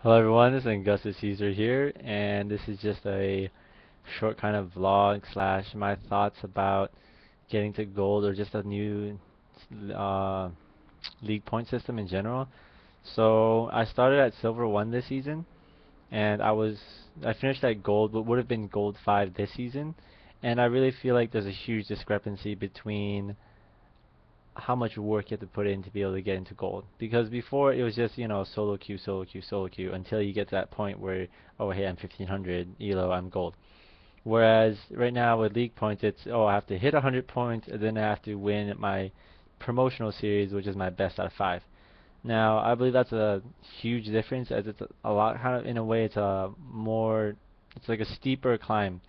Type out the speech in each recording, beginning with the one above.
Hello everyone, this is Augustus Caesar here, and this is just a short kind of vlog slash my thoughts about getting to gold or just a new uh, league point system in general. So I started at silver 1 this season, and I finished at gold, what would have been gold 5 this season, and I really feel like there's a huge discrepancy between how much work you have to put in to be able to get into gold. Because before it was just, solo queue, solo queue, solo queue until you get to that point where, oh hey, I'm 1500 elo, I'm gold. Whereas right now with league points, it's, oh, I have to hit 100 points and then I have to win my promotional series, which is my best out of 5. Now, I believe that's a huge difference, as it's a lot, kind of in a way, it's like a steeper climb.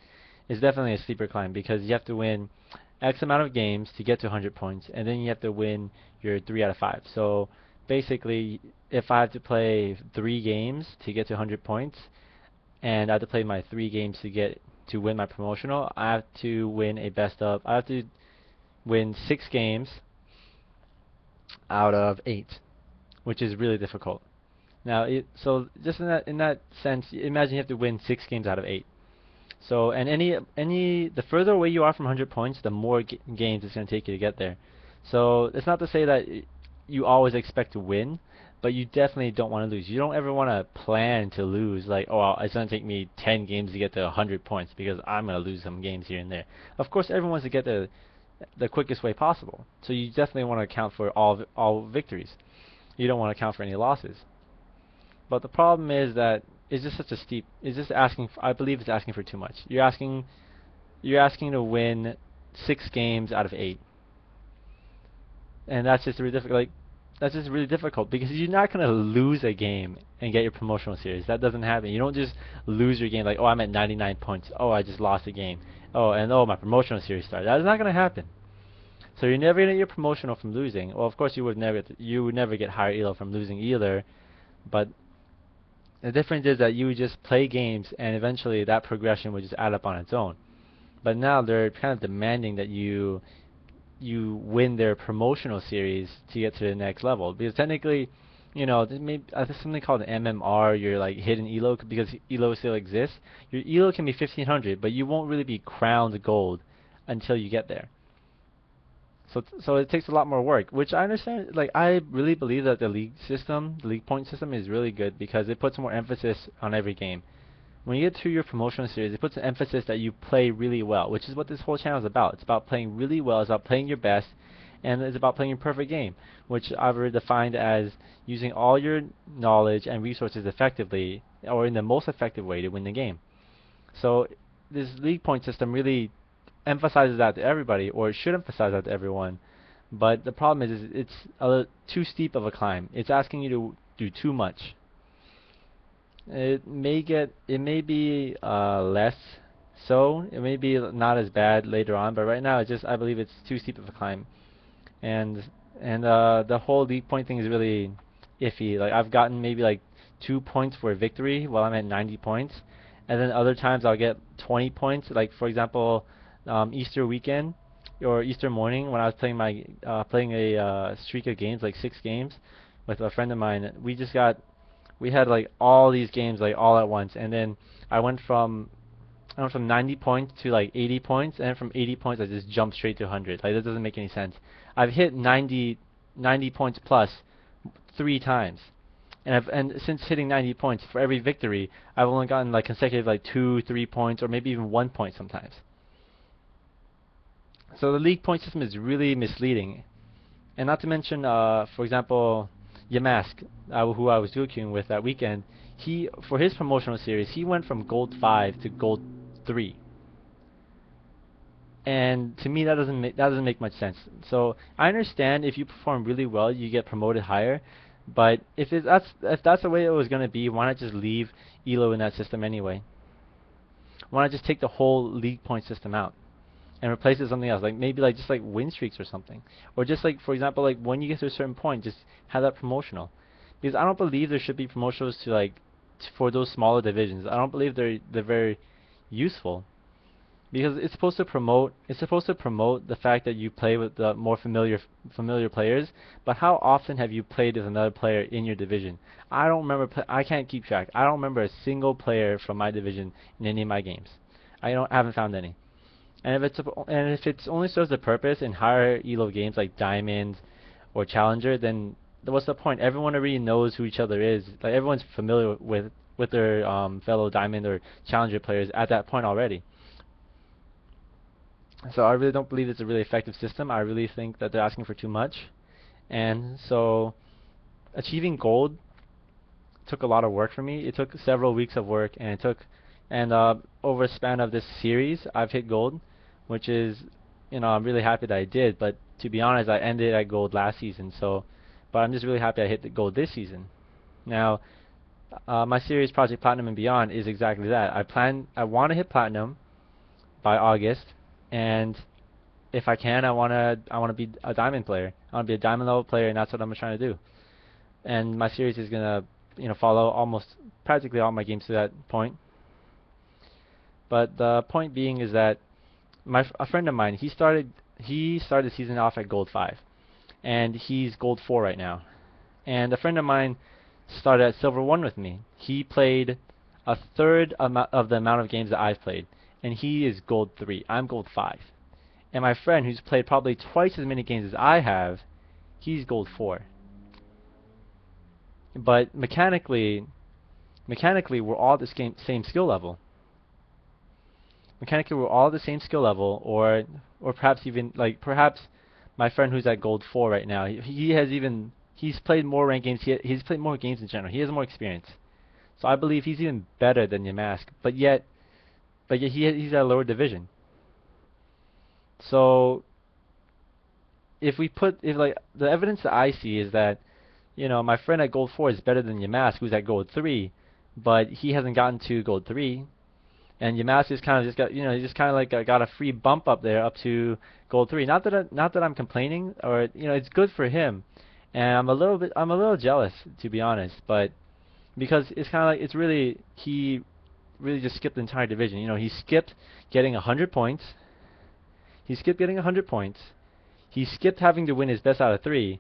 It's definitely a steeper climb because you have to win X amount of games to get to 100 points, and then you have to win your 3 out of 5. So basically, if I have to play 3 games to get to 100 points, and I have to play my 3 games to win my promotional, I have to win 6 games out of 8, which is really difficult. Now, so just in that sense, imagine you have to win 6 games out of 8. So, and the further away you are from 100 points, the more games it's going to take you to get there. So, it's not to say that you always expect to win, but you definitely don't want to lose. You don't ever want to plan to lose, like, oh, well, it's going to take me 10 games to get to 100 points because I'm going to lose some games here and there. Of course, everyone wants to get the quickest way possible. So, you definitely want to account for all victories. You don't want to account for any losses. But the problem is that it's just such a steep. It's just asking. I believe it's asking for too much. You're asking to win 6 games out of 8, and that's just really difficult. Like, that's just really difficult because you're not gonna lose a game and get your promotional series. That doesn't happen. You don't just lose your game like, oh, I'm at 99 points. Oh, I just lost a game. Oh, my promotional series started. That is not gonna happen. So you're never gonna get your promotional from losing. Well, of course you would never get higher elo from losing either. But the difference is that you would just play games and eventually that progression would just add up on its own. But now they're kind of demanding that you win their promotional series to get to the next level. Because technically, there's something called an MMR, your like hidden elo, because elo still exists. Your elo can be 1500, but you won't really be crowned gold until you get there. So it takes a lot more work, which I understand. Like, I really believe that the league point system is really good because it puts more emphasis on every game. When you get to your promotional series, it puts an emphasis that you play really well, which is what this whole channel is about. It's about playing really well, it's about playing your best, and it's about playing your perfect game, which I've defined as using all your knowledge and resources effectively, or in the most effective way to win the game. So this league point system really emphasizes that to everybody, or it should emphasize that to everyone. But the problem is it's too steep of a climb. It's asking you to do too much. It may be less so. It may be not as bad later on, but right now I believe it's too steep of a climb. And the whole league point thing is really iffy. Like, I've gotten maybe like 2 points for a victory while I'm at 90 points, and then other times I'll get 20 points. Like, for example, Easter weekend or Easter morning when I was playing a streak of games, like 6 games, with a friend of mine. We had like all these games like all at once, and then I went from 90 points to like 80 points, and then from 80 points I just jumped straight to 100. Like, that doesn't make any sense. I've hit 90 points plus 3 times, and since hitting 90 points for every victory, I've only gotten like consecutive like 2, 3 points, or maybe even 1 point sometimes. So the league point system is really misleading, and not to mention, for example, Yamask, who I was duo queuing with that weekend, he for his promotional series he went from gold 5 to gold 3. And to me, that doesn't make much sense. So I understand if you perform really well, you get promoted higher. But if that's the way it was gonna be, why not just leave Elo in that system anyway? Why not just take the whole league point system out and replace it with something else? Like, maybe like just like win streaks or something, or just like, for example, like when you get to a certain point, just have that promotional. Because I don't believe there should be promotionals for those smaller divisions. I don't believe they're very useful. because it's supposed to promote the fact that you play with the more familiar players. But how often have you played with another player in your division? I don't remember. I can't keep track. I don't remember a single player from my division in any of my games. I haven't found any. And if it's only serves a purpose in higher elo games like Diamond or Challenger, then what's the point? Everyone already knows who each other is. Like everyone's familiar with their fellow Diamond or Challenger players at that point already. So I really don't believe it's a really effective system. I really think that they're asking for too much. And so achieving gold took a lot of work for me. It took several weeks of work, and over a span of this series, I've hit gold, which is, I'm really happy that I did. But to be honest, I ended at gold last season. But I'm just really happy I hit the gold this season. Now, my series Project Platinum and Beyond is exactly that. I want to hit platinum by August, and if I can, I want to be a diamond player. I want to be a diamond level player, and that's what I'm trying to do. And my series is gonna, follow almost practically all my games to that point. But the point being is that a friend of mine, he started the season off at gold 5, and he's gold 4 right now. And a friend of mine started at silver 1 with me. He played a third of the amount of games that I've played, and he is gold 3. I'm gold 5. And my friend, who's played probably twice as many games as I have, he's gold 4. But mechanically, we're all the same skill level. Mechanically, we're all the same skill level, or perhaps even perhaps my friend who's at gold 4 right now, he's played more ranked games. He's played more games in general. He has more experience. So I believe he's even better than Yamask. But yet he's at a lower division. So if the evidence that I see is that, my friend at gold 4 is better than Yamask, who's at gold 3, but he hasn't gotten to gold 3. And Yamask is kind of just got, he just kind of got a free bump up there, up to gold 3. Not that I'm complaining, or it's good for him. And I'm a little jealous, to be honest. But because it's kind of he really just skipped the entire division. He skipped getting 100 points. He skipped getting 100 points. He skipped having to win his best out of 3,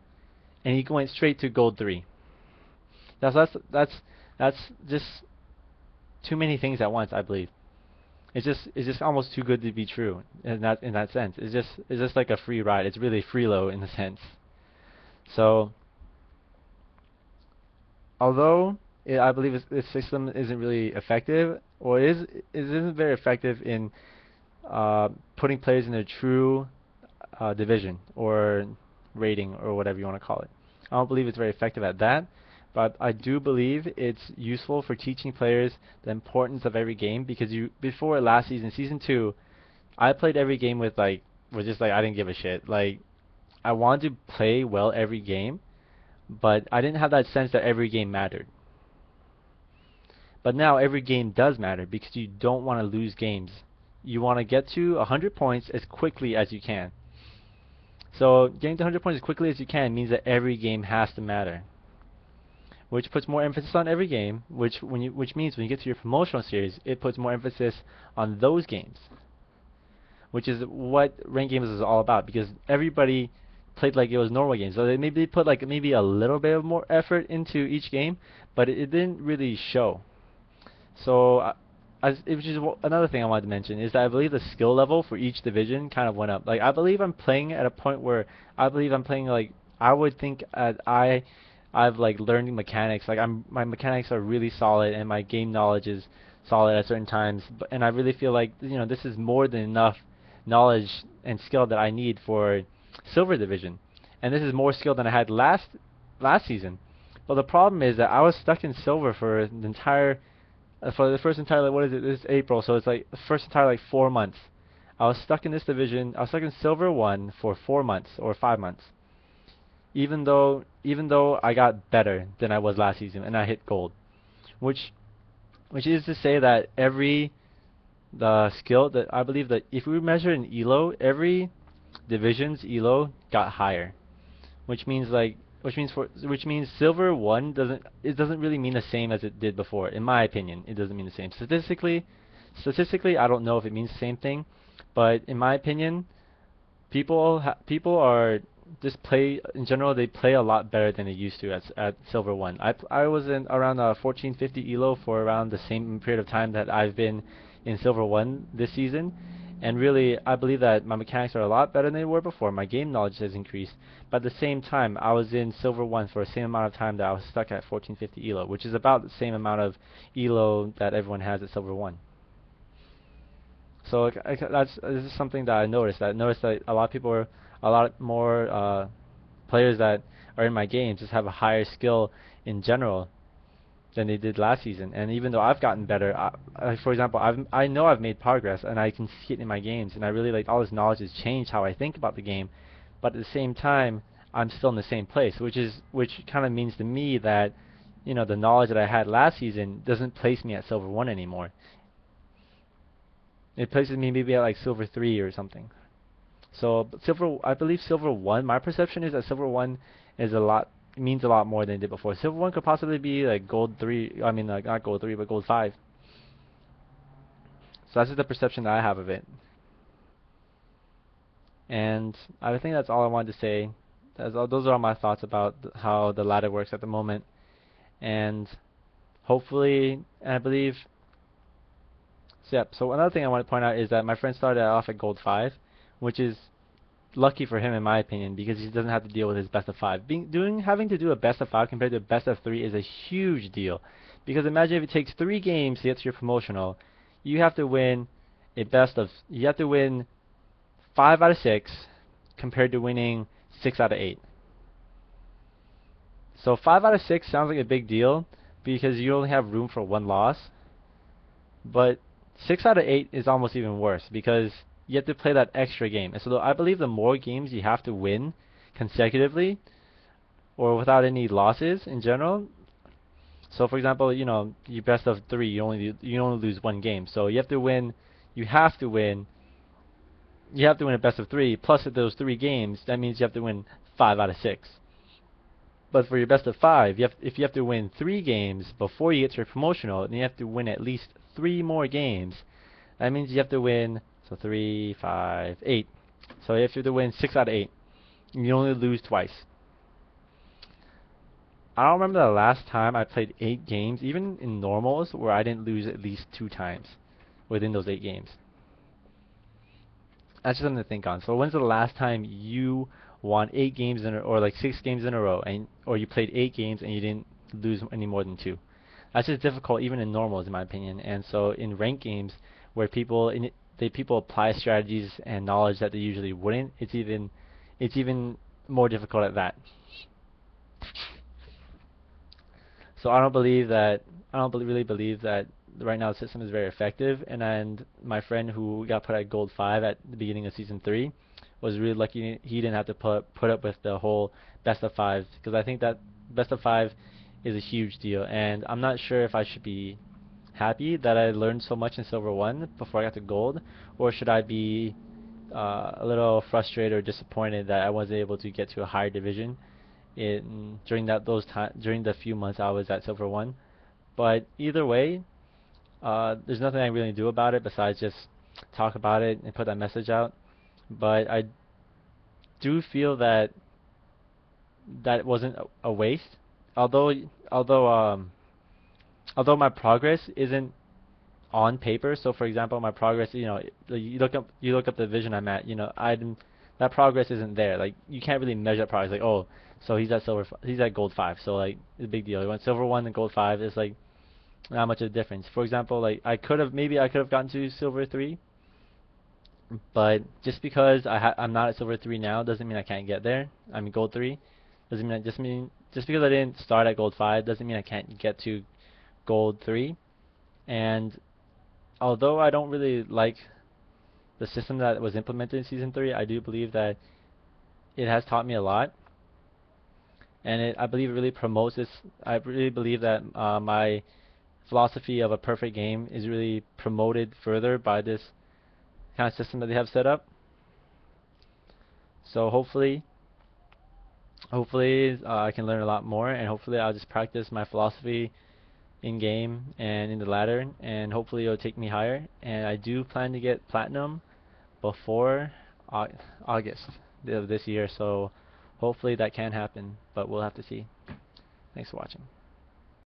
and he went straight to gold 3. That's just too many things at once, I believe. It's just almost too good to be true in that sense. It's just like a free ride. It's really freelo in a sense. So although I believe this system isn't really effective, or it isn't very effective in putting players in their true division or rating or whatever you want to call it. I don't believe it's very effective at that. But I do believe it's useful for teaching players the importance of every game, because before last season, season 2, I played every game with just I didn't give a shit. I wanted to play well every game, but I didn't have that sense that every game mattered. But now every game does matter, because you don't want to lose games. You want to get to 100 points as quickly as you can. So getting to 100 points as quickly as you can means that every game has to matter, which puts more emphasis on every game, which means when you get to your promotional series, it puts more emphasis on those games, which is what ranked games is all about, because everybody played like it was normal games. So they put maybe a little bit of more effort into each game, but it didn't really show. So which is another thing I wanted to mention, is that I believe the skill level for each division kind of went up. I believe I'm playing at a point where I would think I've learned mechanics. My mechanics are really solid, and my game knowledge is solid at certain times. And I really feel like this is more than enough knowledge and skill that I need for silver division. And this is more skill than I had last season. But the problem is that I was stuck in silver for the first entire this is April, so it's the first entire 4 months. I was stuck in this division. I was stuck in silver 1 for 4 months or 5 months. Even though I got better than I was last season, and I hit gold, which is to say that the skill that I believe that if we measure in elo, every division's elo got higher, which means silver 1 doesn't really mean the same as it did before. In my opinion, it doesn't mean the same. Statistically, I don't know if it means the same thing, But in my opinion, people are just play in general. They play a lot better than they used to at Silver One. I was in around 1450 elo for around the same period of time that I've been in Silver One this season, and really I believe that my mechanics are a lot better than they were before. My game knowledge has increased, but at the same time I was in Silver One for the same amount of time that I was stuck at 1450 elo, which is about the same amount of elo that everyone has at Silver One. So this is something that I noticed. I noticed that a lot of people are a lot more players that are in my games just have a higher skill in general than they did last season. And even though I've gotten better, for example, I know I've made progress, and I can see it in my games. And I really like all this knowledge has changed how I think about the game. But at the same time, I'm still in the same place, which kind of means to me that the knowledge that I had last season doesn't place me at Silver 1 anymore. It places me maybe at like Silver 3 or something. So I believe Silver 1, my perception is that Silver 1 means a lot more than it did before. Silver 1 could possibly be like Gold 3, I mean like not Gold 3, but Gold 5. So that's just the perception that I have of it. And I think that's all I wanted to say. Those are all my thoughts about how the ladder works at the moment. And hopefully, and I believe, so another thing I want to point out is that my friend started off at Gold 5, which is lucky for him in my opinion, because he doesn't have to deal with his best of 5. Having to do a best of 5 compared to a best of 3 is a huge deal. Because imagine if it takes 3 games to get to your promotional, you have to win you have to win 5 out of 6 compared to winning 6 out of 8. So 5 out of 6 sounds like a big deal because you only have room for 1 loss. But 6 out of 8 is almost even worse because you have to play that extra game. And so I believe the more games you have to win consecutively or without any losses in general. So for example, you best of 3, you only lose 1 game. So you have to win a best of 3 plus those 3 games. That means you have to win 5 out of 6. But for your best of 5, if you have to win 3 games before you get to your promotional, then you have to win at least 3 more games. That means you have to win 3, 5, 8. So you have to win 6 out of 8. And you only lose twice. I don't remember the last time I played 8 games, even in normals, where I didn't lose at least 2 times within those 8 games. That's just something to think on. So when's the last time you won 8 games or like 6 games in a row, or you played 8 games and you didn't lose any more than 2? That's just difficult even in normals in my opinion. And so in ranked games where people apply strategies and knowledge that they usually wouldn't, it's even more difficult at that. So I don't really believe that right now the system is very effective. And my friend who got put at Gold 5 at the beginning of Season 3 was really lucky he didn't have to put up with the whole best of 5s, because I think that best of 5 is a huge deal. And I'm not sure if I should be happy that I learned so much in Silver 1 before I got to Gold, or should I be a little frustrated or disappointed that I wasn't able to get to a higher division during the few months I was at Silver 1. But either way, there's nothing I really do about it besides just talk about it and put that message out. But I do feel that it wasn't a waste, although my progress isn't on paper. So for example, my progress, you look up the division I'm at, that progress isn't there. Like you can't really measure that progress. Like, oh, so he's at Gold 5, so like it's a big deal. He went Silver 1 and Gold 5. It's like not much of a difference. For example, like I could have gotten to Silver 3, but just because I'm not at Silver 3 now doesn't mean I can't get there. I mean Gold 3 doesn't mean just because I didn't start at Gold 5 doesn't mean I can't get to Gold 3. And although I don't really like the system that was implemented in Season 3, I do believe that it has taught me a lot, and I believe it really promotes this. I really believe that my philosophy of a perfect game is really promoted further by this kind of system that they have set up. So hopefully I can learn a lot more, and hopefully I'll just practice my philosophy in game and in the ladder, and hopefully it'll take me higher. And I do plan to get platinum before August of this year. So hopefully that can happen, but we'll have to see. Thanks for watching.